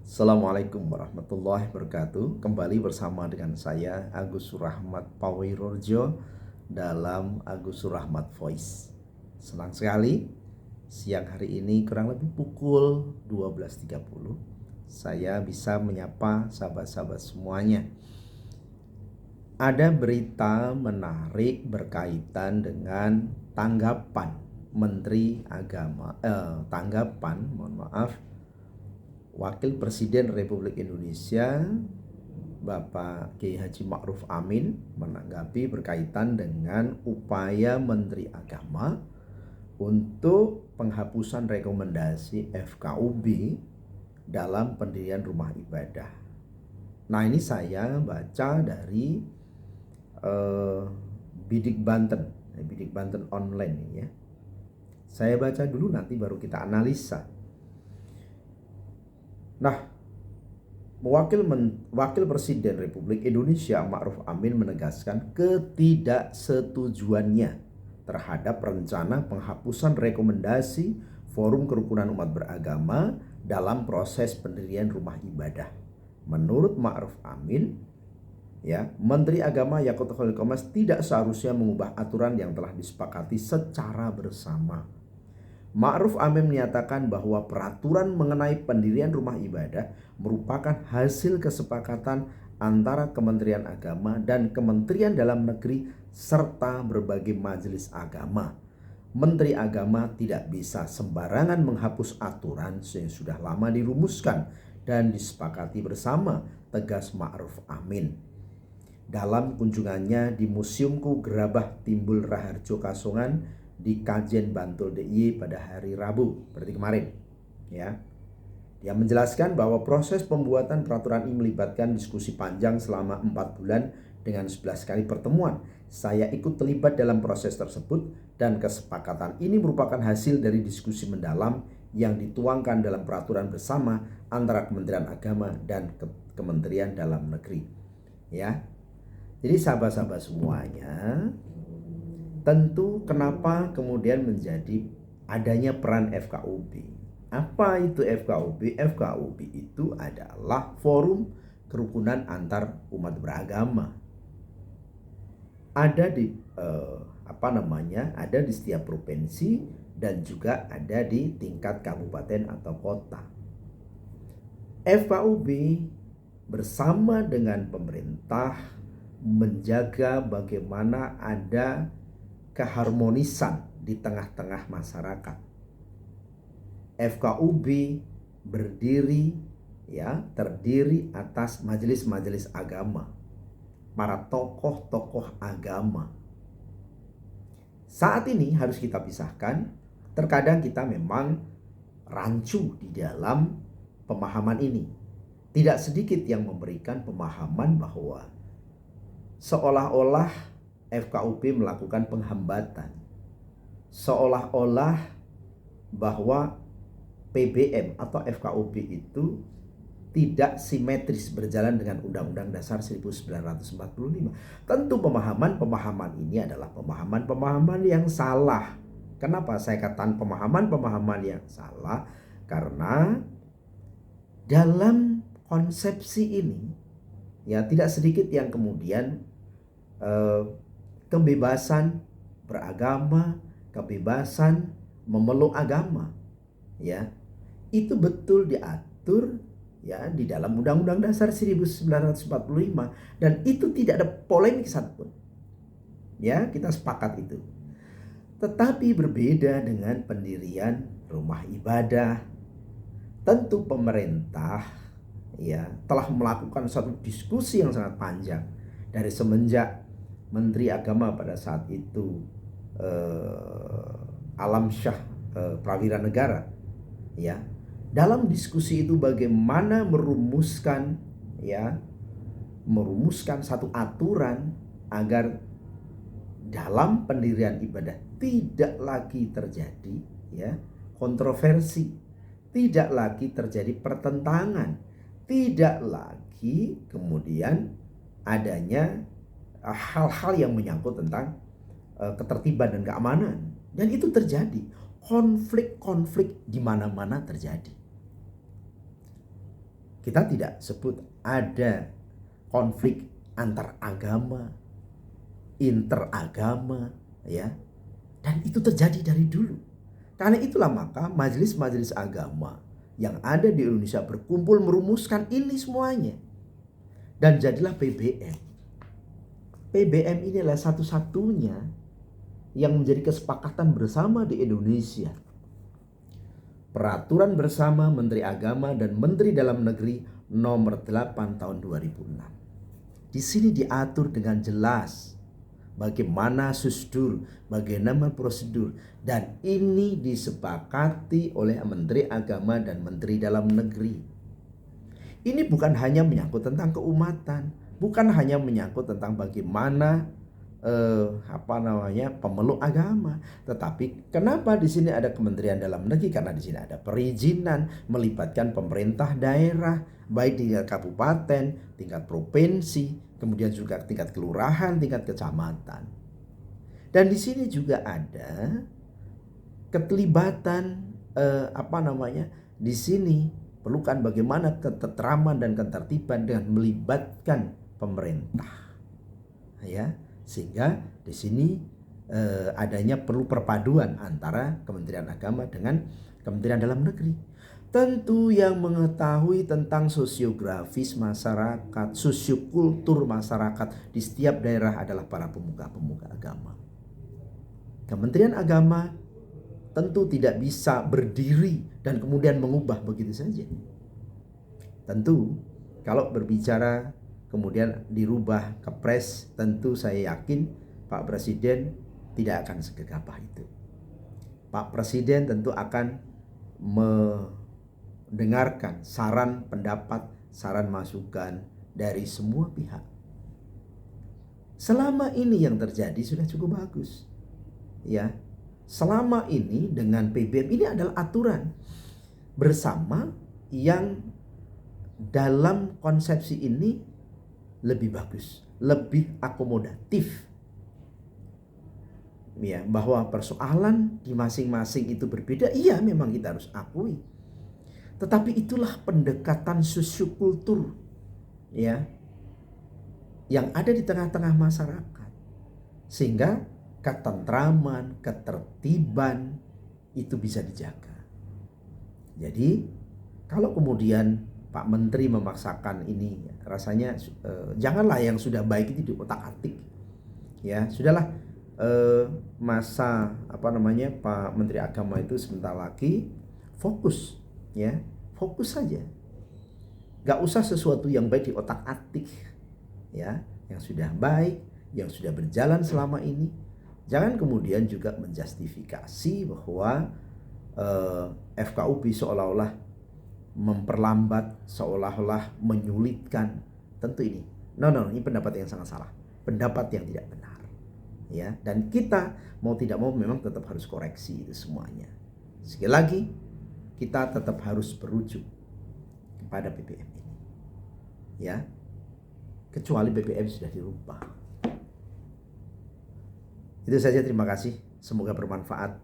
Assalamualaikum warahmatullahi wabarakatuh. Kembali bersama dengan saya Agus Surahmat Pawirorjo dalam Agus Surahmat Voice. Senang sekali siang hari ini kurang lebih pukul 12.30 saya bisa menyapa sahabat-sahabat semuanya. Ada berita menarik berkaitan dengan tanggapan Menteri Agama Wakil Presiden Republik Indonesia Bapak Kiai Haji Ma'ruf Amin menanggapi berkaitan dengan upaya Menteri Agama untuk penghapusan rekomendasi FKUB dalam pendirian rumah ibadah. Nah, ini saya baca dari Bidik Banten online ini ya. Saya baca dulu, nanti baru kita analisa. Nah, Wakil Presiden Republik Indonesia Ma'ruf Amin menegaskan ketidaksetujuannya terhadap rencana penghapusan rekomendasi Forum Kerukunan Umat Beragama dalam proses pendirian rumah ibadah. Menurut Ma'ruf Amin, Menteri Agama Yakutul Khalil Qomas tidak seharusnya mengubah aturan yang telah disepakati secara bersama. Ma'ruf Amin menyatakan bahwa peraturan mengenai pendirian rumah ibadah merupakan hasil kesepakatan antara Kementerian Agama dan Kementerian Dalam Negeri serta berbagai majelis agama. Menteri Agama tidak bisa sembarangan menghapus aturan yang sudah lama dirumuskan dan disepakati bersama, tegas Ma'ruf Amin. Dalam kunjungannya di Museumku Gerabah Timbul Raharjo Kasongan di Kajen Bantul DIY pada hari Rabu berarti kemarin ya. Dia menjelaskan bahwa proses pembuatan peraturan ini melibatkan diskusi panjang selama 4 bulan dengan 11 kali pertemuan. Saya ikut terlibat dalam proses tersebut dan kesepakatan ini merupakan hasil dari diskusi mendalam yang dituangkan dalam peraturan bersama antara Kementerian Agama dan Kementerian Dalam Negeri. Ya. Jadi sahabat-sahabat semuanya, tentu kenapa kemudian menjadi adanya peran FKUB. Apa itu FKUB? FKUB itu adalah forum kerukunan antar umat beragama. Ada di ada di setiap provinsi dan juga ada di tingkat kabupaten atau kota. FKUB bersama dengan pemerintah menjaga bagaimana ada keharmonisan di tengah-tengah masyarakat. FKUB terdiri atas majelis-majelis agama, para tokoh-tokoh agama. Saat ini harus kita pisahkan, terkadang kita memang rancu di dalam pemahaman ini. Tidak sedikit yang memberikan pemahaman bahwa seolah-olah FKUB melakukan penghambatan, seolah-olah bahwa PBM atau FKUB itu tidak simetris berjalan dengan Undang-Undang Dasar 1945. Tentu pemahaman ini adalah pemahaman yang salah. Kenapa saya katakan pemahaman yang salah? Karena dalam konsepsi ini tidak sedikit yang kemudian kebebasan beragama, kebebasan memeluk agama, itu betul diatur di dalam Undang-Undang Dasar 1945 dan itu tidak ada polemik satupun. Kita sepakat itu. Tetapi berbeda dengan pendirian rumah ibadah. Tentu pemerintah telah melakukan satu diskusi yang sangat panjang dari semenjak Menteri Agama pada saat itu Alam Syah Prawira Negara dalam diskusi itu bagaimana merumuskan satu aturan agar dalam pendirian ibadah tidak lagi terjadi kontroversi, tidak lagi terjadi pertentangan, tidak lagi kemudian adanya hal-hal yang menyangkut tentang ketertiban dan keamanan. Dan itu terjadi. Konflik-konflik di mana-mana terjadi. Kita tidak sebut ada konflik antar agama, interagama, ya. Dan itu terjadi dari dulu. Karena itulah maka majelis-majelis agama yang ada di Indonesia berkumpul merumuskan ini semuanya. Dan jadilah PBM. PBM inilah satu-satunya yang menjadi kesepakatan bersama di Indonesia. Peraturan bersama Menteri Agama dan Menteri Dalam Negeri nomor 8 tahun 2006. Di sini diatur dengan jelas bagaimana susdur, bagaimana prosedur, dan ini disepakati oleh Menteri Agama dan Menteri Dalam Negeri. Ini bukan hanya menyangkut tentang keumatan, bukan hanya menyangkut tentang bagaimana pemeluk agama, tetapi kenapa di sini ada Kementerian Dalam Negeri? Karena di sini ada perizinan melibatkan pemerintah daerah, baik di tingkat kabupaten, tingkat provinsi, kemudian juga tingkat kelurahan, tingkat kecamatan. Dan di sini juga ada keterlibatan di sini perlukan bagaimana ketentraman dan ketertiban dengan melibatkan pemerintah, ya. Sehingga di sini adanya perlu perpaduan antara Kementerian Agama dengan Kementerian Dalam Negeri. Tentu yang mengetahui tentang sosiografis masyarakat, sosiokultur masyarakat di setiap daerah adalah para pemuka-pemuka agama. Kementerian Agama tentu tidak bisa berdiri dan kemudian mengubah begitu saja. Tentu kalau berbicara kemudian dirubah kepres, tentu saya yakin Pak Presiden tidak akan segegabah itu. Pak Presiden tentu akan mendengarkan saran, pendapat, saran, masukan dari semua pihak. Selama ini yang terjadi sudah cukup bagus, ya. Selama ini dengan PBM ini adalah aturan bersama yang dalam konsepsi ini lebih bagus, lebih akomodatif. Ya, bahwa persoalan di masing-masing itu berbeda, iya memang kita harus akui. Tetapi itulah pendekatan sosiokultur, ya, yang ada di tengah-tengah masyarakat. Sehingga ketentraman, ketertiban itu bisa dijaga. Jadi kalau kemudian Pak Menteri memaksakan ini, rasanya janganlah yang sudah baik itu diotak-atik. Ya, sudahlah masa Pak Menteri Agama itu sebentar lagi fokus, ya. Fokus saja. Gak usah sesuatu yang baik diotak-atik, ya. Yang sudah baik, yang sudah berjalan selama ini. Jangan kemudian juga menjustifikasi bahwa FKUB seolah-olah memperlambat, seolah-olah menyulitkan. Tentu ini ini pendapat yang sangat salah, pendapat yang tidak benar, ya. Dan kita mau tidak mau memang tetap harus koreksi itu semuanya. Sekali lagi kita tetap harus berujuk kepada BBM ini, ya, kecuali BBM sudah dirubah. Itu saja, terima kasih, semoga bermanfaat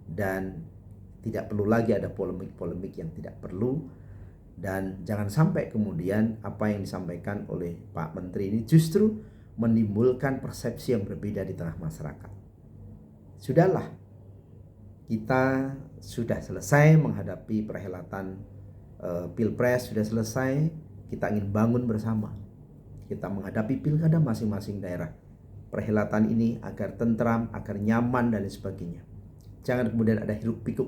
dan tidak perlu lagi ada polemik-polemik yang tidak perlu. Dan jangan sampai kemudian apa yang disampaikan oleh Pak Menteri ini justru menimbulkan persepsi yang berbeda di tengah masyarakat. Sudahlah, kita sudah selesai menghadapi perhelatan Pilpres, sudah selesai. Kita ingin bangun bersama. Kita menghadapi pilkada masing-masing daerah. Perhelatan ini agar tentram, agar nyaman dan sebagainya. Jangan kemudian ada hiruk pikuk